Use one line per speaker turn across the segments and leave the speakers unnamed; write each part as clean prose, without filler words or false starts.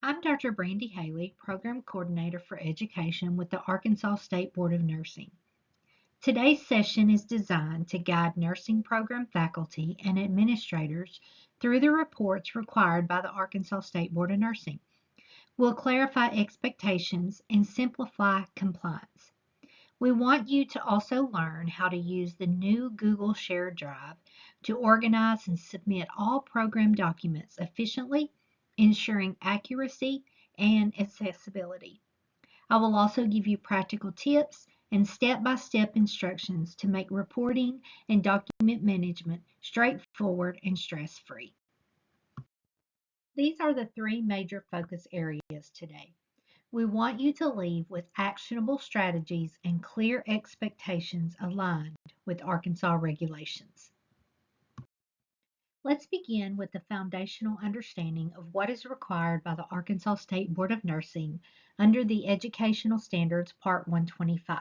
I'm Dr. Brandy Haley, Program Coordinator for Education with the Arkansas State Board of Nursing. Today's session is designed to guide nursing program faculty and administrators through the reports required by the Arkansas State Board of Nursing. We'll clarify expectations and simplify compliance. We want you to also learn how to use the new Google Shared Drive to organize and submit all program documents efficiently, ensuring accuracy and accessibility. I will also give you practical tips and step-by-step instructions to make reporting and document management straightforward and stress-free. These are the three major focus areas today. We want you to leave with actionable strategies and clear expectations aligned with Arkansas regulations. Let's begin with the foundational understanding of what is required by the Arkansas State Board of Nursing under the Educational Standards Part 125.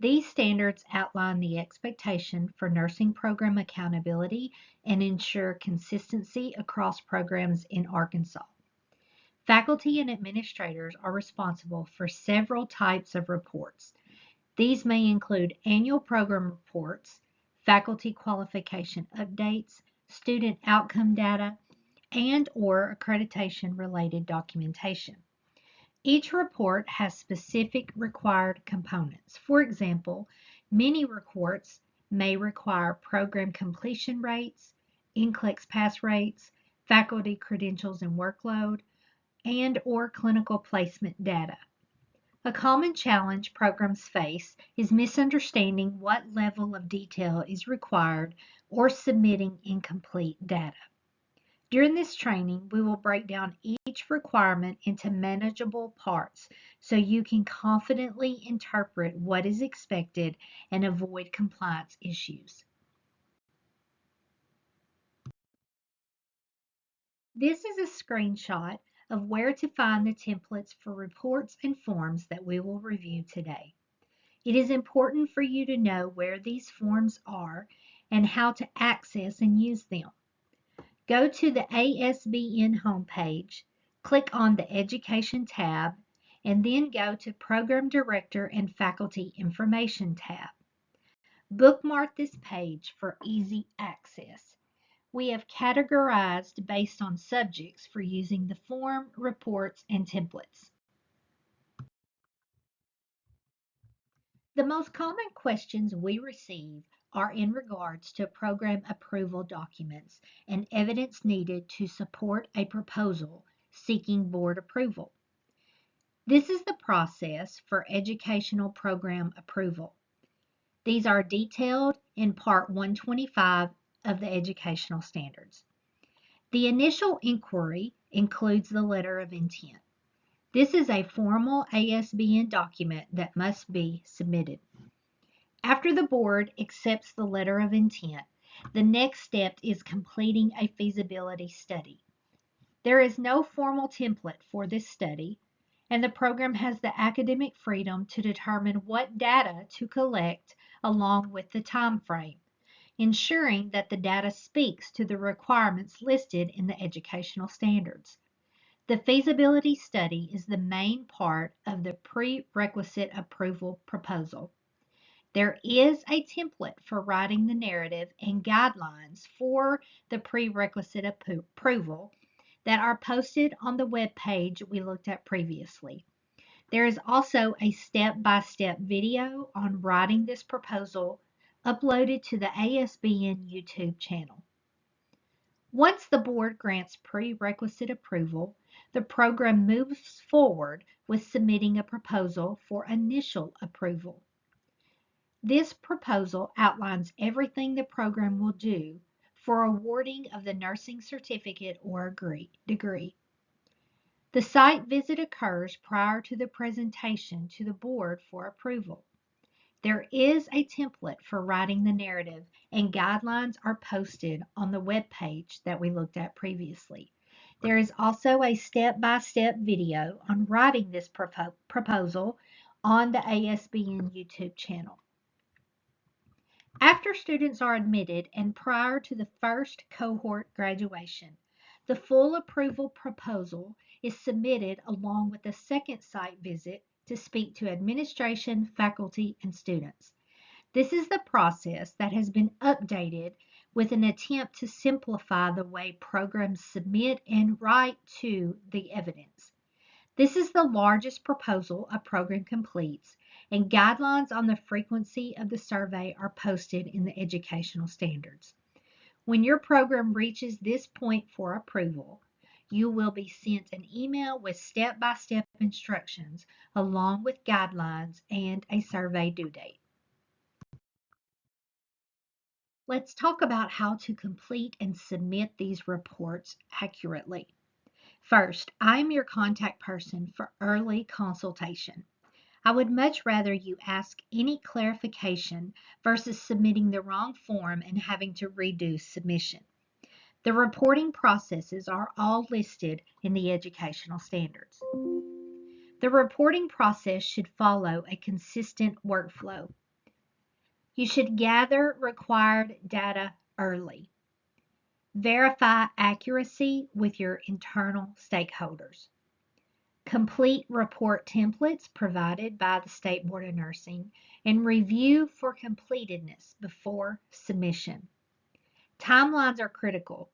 These standards outline the expectation for nursing program accountability and ensure consistency across programs in Arkansas. Faculty and administrators are responsible for several types of reports. These may include annual program reports, faculty qualification updates, student outcome data, and/or accreditation-related documentation. Each report has specific required components. For example, many reports may require program completion rates, NCLEX pass rates, faculty credentials and workload, and/or clinical placement data. A common challenge programs face is misunderstanding what level of detail is required or submitting incomplete data. During this training, we will break down each requirement into manageable parts so you can confidently interpret what is expected and avoid compliance issues. This is a screenshot of where to find the templates for reports and forms that we will review today. It is important for you to know where these forms are and how to access and use them. Go to the ASBN homepage, click on the Education tab, and then go to Program Director and Faculty Information tab. Bookmark this page for easy access. We have categorized based on subjects for using the form, reports, and templates. The most common questions we receive are in regards to program approval documents and evidence needed to support a proposal seeking board approval. This is the process for educational program approval. These are detailed in Part 125 of the Educational Standards. The initial inquiry includes the letter of intent. This is a formal ASBN document that must be submitted. After the board accepts the letter of intent, the next step is completing a feasibility study. There is no formal template for this study, and the program has the academic freedom to determine what data to collect along with the time frame, ensuring that the data speaks to the requirements listed in the educational standards. The feasibility study is the main part of the prerequisite approval proposal. There is a template for writing the narrative and guidelines for the prerequisite approval that are posted on the web page we looked at previously. There is also a step-by-step video on writing this proposal uploaded to the ASBN YouTube channel. Once the board grants prerequisite approval, the program moves forward with submitting a proposal for initial approval. This proposal outlines everything the program will do for awarding of the nursing certificate or degree. The site visit occurs prior to the presentation to the board for approval. There is a template for writing the narrative, and guidelines are posted on the web page that we looked at previously. There is also a step-by-step video on writing this proposal on the ASBN YouTube channel. After students are admitted and prior to the first cohort graduation, The full approval proposal is submitted along with a second site visit to speak to administration, faculty, and students. This is the process that has been updated with an attempt to simplify the way programs submit and write to the evidence. This is the largest proposal a program completes, and guidelines on the frequency of the survey are posted in the educational standards. When your program reaches this point for approval, you will be sent an email with step-by-step instructions along with guidelines and a survey due date. Let's talk about how to complete and submit these reports accurately. First, I'm your contact person for early consultation. I would much rather you ask any clarification versus submitting the wrong form and having to redo submission. The reporting processes are all listed in the educational standards. The reporting process should follow a consistent workflow. You should gather required data early. Verify accuracy with your internal stakeholders. Complete report templates provided by the State Board of Nursing and review for completedness before submission. Timelines are critical.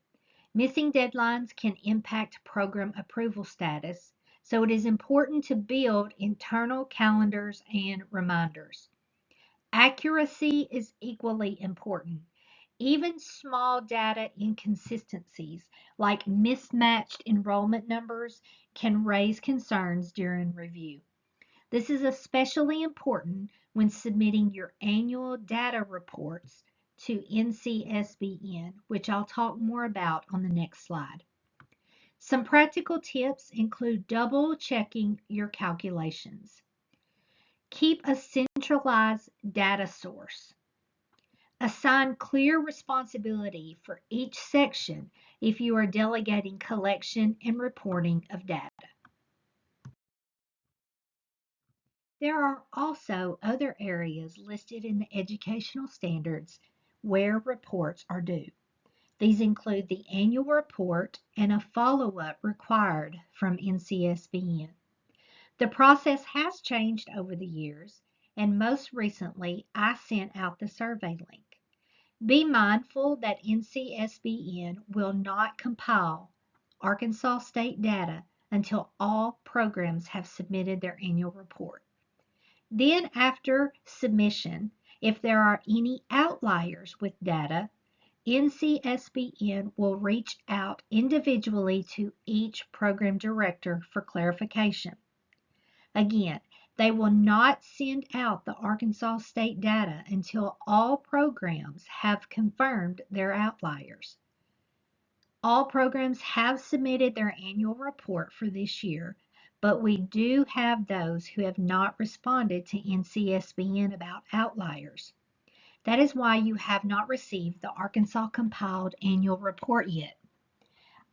Missing deadlines can impact program approval status, so it is important to build internal calendars and reminders. Accuracy is equally important. Even small data inconsistencies like mismatched enrollment numbers can raise concerns during review. This is especially important when submitting your annual data reports to NCSBN, which I'll talk more about on the next slide. Some practical tips include double checking your calculations. Keep a centralized data source. Assign clear responsibility for each section if you are delegating collection and reporting of data. There are also other areas listed in the educational standards where reports are due. These include the annual report and a follow-up required from NCSBN. The process has changed over the years, and most recently, I sent out the survey link. Be mindful that NCSBN will not compile Arkansas state data until all programs have submitted their annual report. Then after submission, if there are any outliers with data, NCSBN will reach out individually to each program director for clarification. Again, they will not send out the Arkansas state data until all programs have confirmed their outliers. All programs have submitted their annual report for this year, but we do have those who have not responded to NCSBN about outliers. That is why you have not received the Arkansas compiled annual report yet.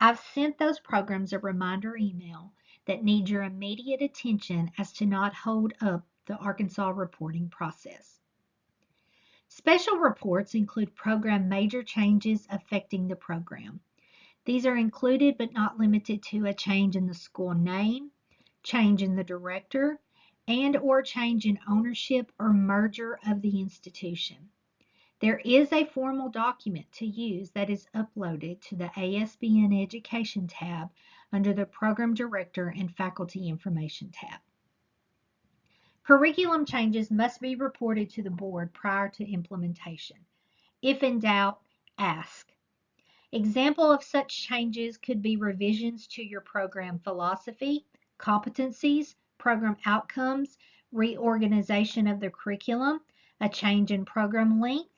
I've sent those programs a reminder email that need your immediate attention as to not hold up the Arkansas reporting process. Special reports include program major changes affecting the program. These are included but not limited to a change in the school name, change in the director, and/or change in ownership or merger of the institution. There is a formal document to use that is uploaded to the ASBN Education tab under the Program Director and Faculty Information tab. Curriculum changes must be reported to the board prior to implementation. If in doubt, ask. Example of such changes could be revisions to your program philosophy, competencies, program outcomes, reorganization of the curriculum, a change in program length,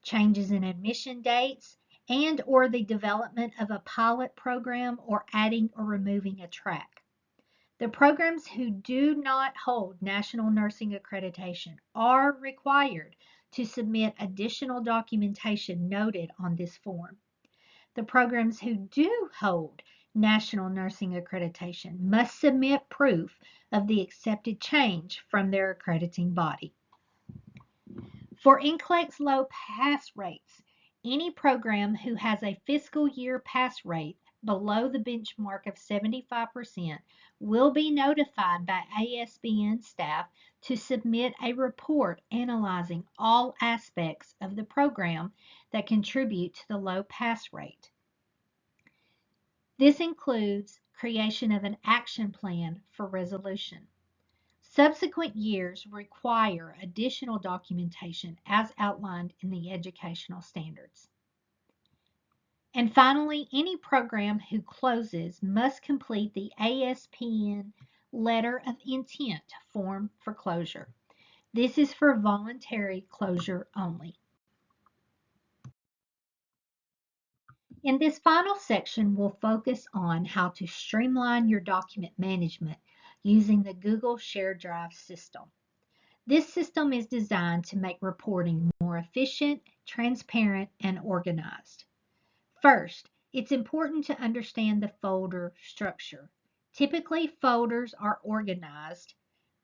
changes in admission dates, and/or the development of a pilot program or adding or removing a track. The programs who do not hold National Nursing Accreditation are required to submit additional documentation noted on this form. The programs who do hold National Nursing Accreditation must submit proof of the accepted change from their accrediting body. For NCLEX low pass rates, any program who has a fiscal year pass rate below the benchmark of 75% will be notified by ASBN staff to submit a report analyzing all aspects of the program that contribute to the low pass rate. This includes creation of an action plan for resolution. Subsequent years require additional documentation as outlined in the educational standards. And finally, any program who closes must complete the ASPN Letter of Intent form for closure. This is for voluntary closure only. In this final section, we'll focus on how to streamline your document management using the Google Shared Drive system. This system is designed to make reporting more efficient, transparent, and organized. First, it's important to understand the folder structure. Typically, folders are organized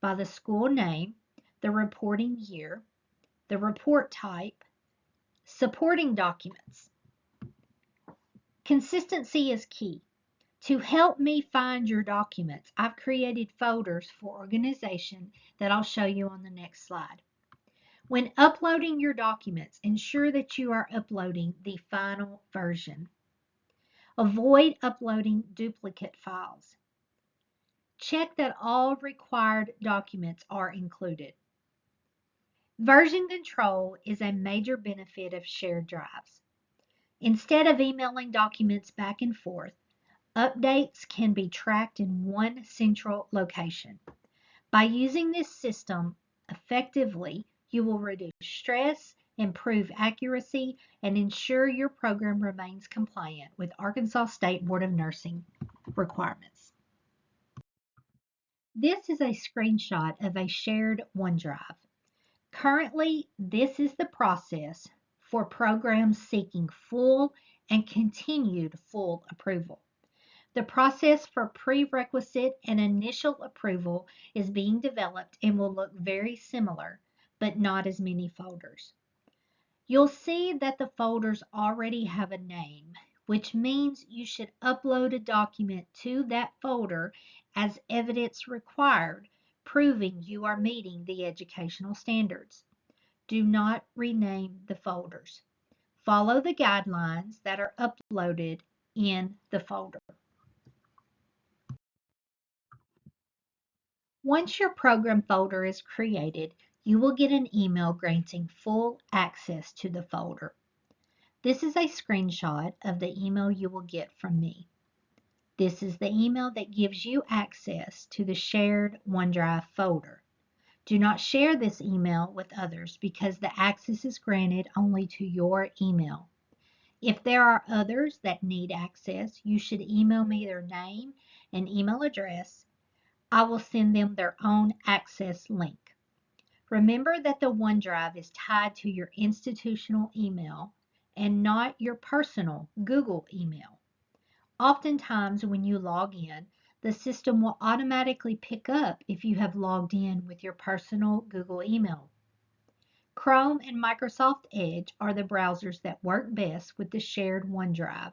by the school name, the reporting year, the report type, supporting documents. Consistency is key. To help me find your documents, I've created folders for organization that I'll show you on the next slide. When uploading your documents, ensure that you are uploading the final version. Avoid uploading duplicate files. Check that all required documents are included. Version control is a major benefit of shared drives. Instead of emailing documents back and forth, updates can be tracked in one central location. By using this system effectively, you will reduce stress, improve accuracy, and ensure your program remains compliant with Arkansas State Board of Nursing requirements. This is a screenshot of a shared OneDrive. Currently, this is the process for programs seeking full and continued full approval. The process for prerequisite and initial approval is being developed and will look very similar, but not as many folders. You'll see that the folders already have a name, which means you should upload a document to that folder as evidence required, proving you are meeting the educational standards. Do not rename the folders. Follow the guidelines that are uploaded in the folder. Once your program folder is created, you will get an email granting full access to the folder. This is a screenshot of the email you will get from me. This is the email that gives you access to the shared OneDrive folder. Do not share this email with others because the access is granted only to your email. If there are others that need access, you should email me their name and email address. I will send them their own access link. Remember that the OneDrive is tied to your institutional email and not your personal Google email. Oftentimes, when you log in, the system will automatically pick up if you have logged in with your personal Google email. Chrome and Microsoft Edge are the browsers that work best with the shared OneDrive.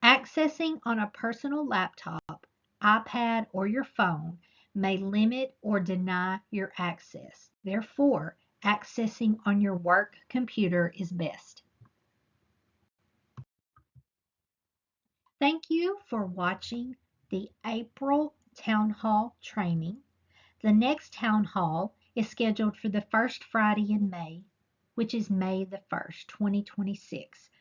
Accessing on a personal laptop, iPad, or your phone may limit or deny your access. Therefore, accessing on your work computer is best. Thank you for watching the April Town Hall training. The next Town Hall is scheduled for the first Friday in May, which is May the 1st, 2026.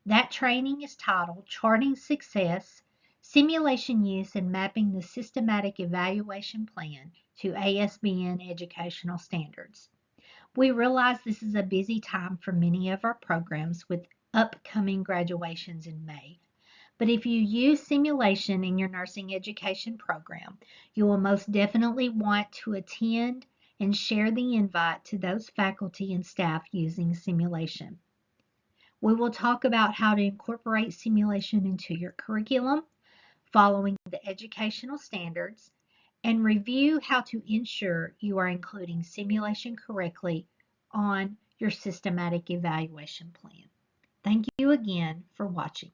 That training is titled Charting Success, Simulation Use and Mapping the Systematic Evaluation Plan to ASBN Educational Standards. We realize this is a busy time for many of our programs with upcoming graduations in May. But if you use simulation in your nursing education program, you will most definitely want to attend and share the invite to those faculty and staff using simulation. We will talk about how to incorporate simulation into your curriculum, following the educational standards, and review how to ensure you are including simulation correctly on your systematic evaluation plan. Thank you again for watching.